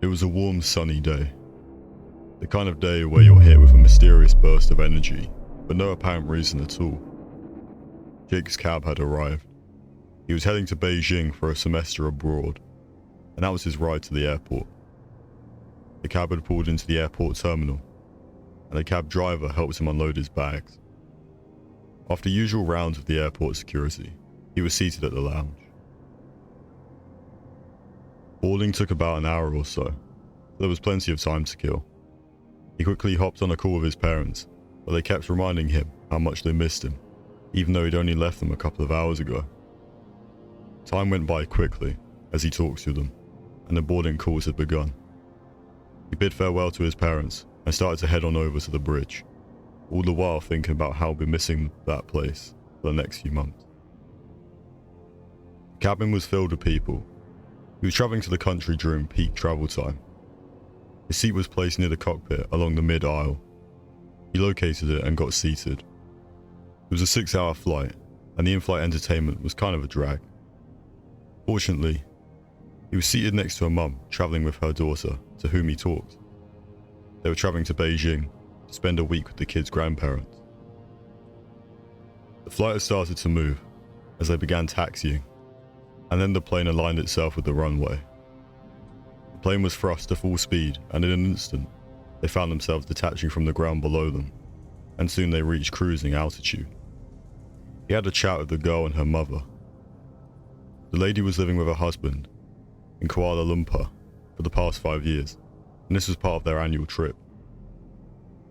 It was a warm, sunny day. The kind of day where you're hit with a mysterious burst of energy, but no apparent reason at all. Jake's cab had arrived. He was heading to Beijing for a semester abroad, and that was his ride to the airport. The cab had pulled into the airport terminal, and the cab driver helped him unload his bags. After usual rounds of the airport security, he was seated at the lounge. Boarding took about an hour or so. There was plenty of time to kill. He quickly hopped on a call with his parents, but they kept reminding him how much they missed him, even though he'd only left them a couple of hours ago. Time went by quickly as he talked to them, and the boarding calls had begun. He bid farewell to his parents and started to head on over to the bridge, all the while thinking about how he'll be missing that place for the next few months. The cabin was filled with people. He was travelling to the country during peak travel time. His seat was placed near the cockpit along the mid-aisle. He located it and got seated. It was a 6-hour flight, and the in-flight entertainment was kind of a drag. Fortunately, he was seated next to a mum travelling with her daughter, to whom he talked. They were travelling to Beijing to spend a week with the kids' grandparents. The flight had started to move as they began taxiing, and then the plane aligned itself with the runway. The plane was thrust to full speed, and in an instant, they found themselves detaching from the ground below them, and soon they reached cruising altitude. He had a chat with the girl and her mother. The lady was living with her husband in Kuala Lumpur for the past 5 years, and this was part of their annual trip.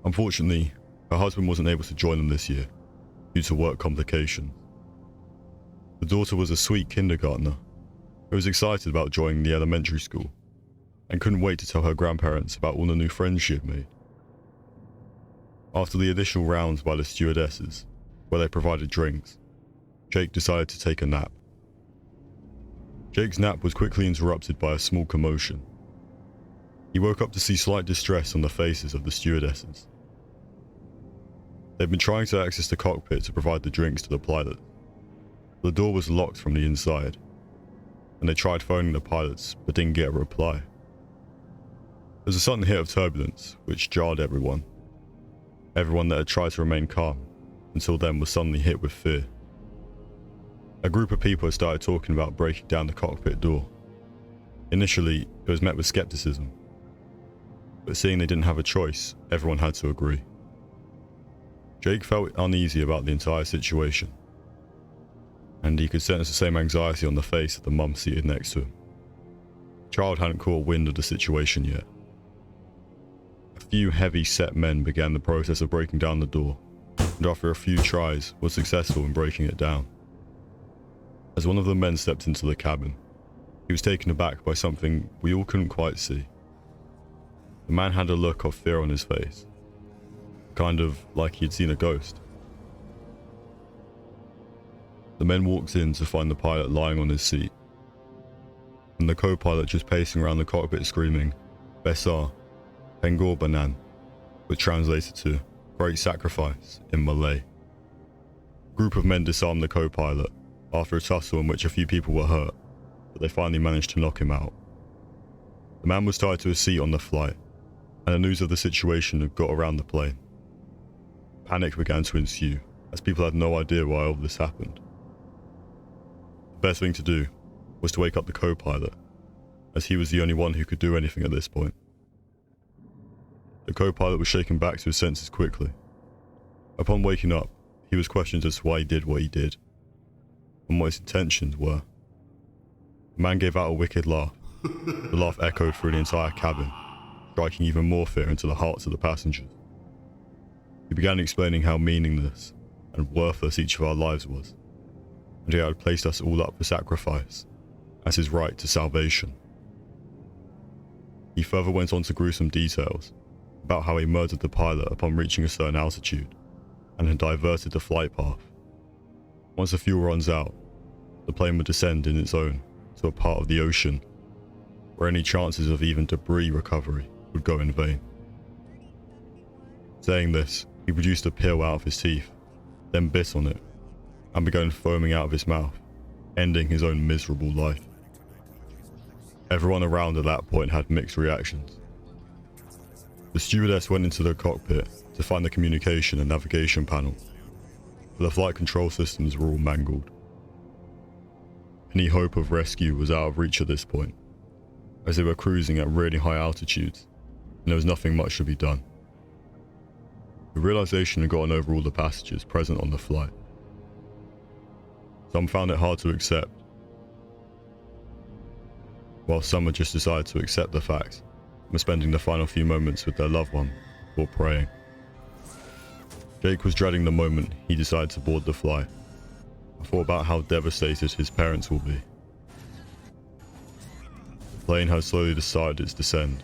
Unfortunately, her husband wasn't able to join them this year due to work complications. The daughter was a sweet kindergartner who was excited about joining the elementary school and couldn't wait to tell her grandparents about all the new friends she had made. After the additional rounds by the stewardesses, where they provided drinks, Jake decided to take a nap. Jake's nap was quickly interrupted by a small commotion. He woke up to see slight distress on the faces of the stewardesses. They'd been trying to access the cockpit to provide the drinks to the pilot. The door was locked from the inside, and they tried phoning the pilots but didn't get a reply. There was a sudden hit of turbulence which jarred everyone. Everyone that had tried to remain calm until then was suddenly hit with fear. A group of people had started talking about breaking down the cockpit door. Initially, it was met with skepticism, but seeing they didn't have a choice, everyone had to agree. Jake felt uneasy about the entire situation, and he could sense the same anxiety on the face of the mum seated next to him. The child hadn't caught wind of the situation yet. A few heavy-set men began the process of breaking down the door, and after a few tries, were successful in breaking it down. As one of the men stepped into the cabin, he was taken aback by something we all couldn't quite see. The man had a look of fear on his face, kind of like he had seen a ghost. The men walked in to find the pilot lying on his seat, and the co-pilot just pacing around the cockpit screaming, "Besar, Pengorbanan," which translated to "Great Sacrifice" in Malay. A group of men disarmed the co-pilot after a tussle in which a few people were hurt, but they finally managed to knock him out. The man was tied to a seat on the flight, and the news of the situation had got around the plane. Panic began to ensue, as people had no idea why all this happened. The best thing to do was to wake up the co-pilot, as he was the only one who could do anything at this point. The co-pilot was shaken back to his senses quickly. Upon waking up, he was questioned as to why he did what he did, and what his intentions were. The man gave out a wicked laugh. The laugh echoed through the entire cabin, striking even more fear into the hearts of the passengers. He began explaining how meaningless and worthless each of our lives was, and he had placed us all up for sacrifice as his right to salvation. He further went on to gruesome details about how he murdered the pilot upon reaching a certain altitude and had diverted the flight path. Once the fuel runs out, the plane would descend in its own to a part of the ocean where any chances of even debris recovery would go in vain. Saying this, he produced a pill out of his teeth, then bit on it, and began foaming out of his mouth, ending his own miserable life. Everyone around at that point had mixed reactions. The stewardess went into the cockpit to find the communication and navigation panel, but the flight control systems were all mangled. Any hope of rescue was out of reach at this point, as they were cruising at really high altitudes, and there was nothing much to be done. The realization had gotten over all the passengers present on the flight. Some found it hard to accept, while some had just decided to accept the fact and were spending the final few moments with their loved one before praying. Jake was dreading the moment he decided to board the flight. I thought about how devastated his parents will be. The plane had slowly decided its descent.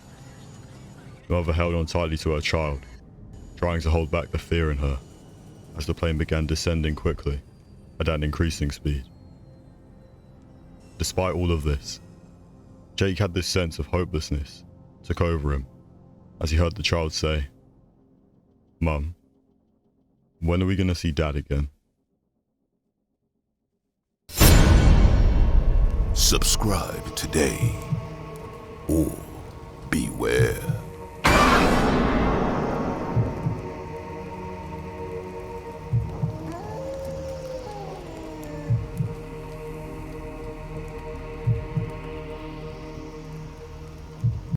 The mother held on tightly to her child, trying to hold back the fear in her as the plane began descending quickly at an increasing speed. Despite all of this, Jake had this sense of hopelessness took over him as he heard the child say, "Mum, when are we going to see Dad again?" Subscribe today or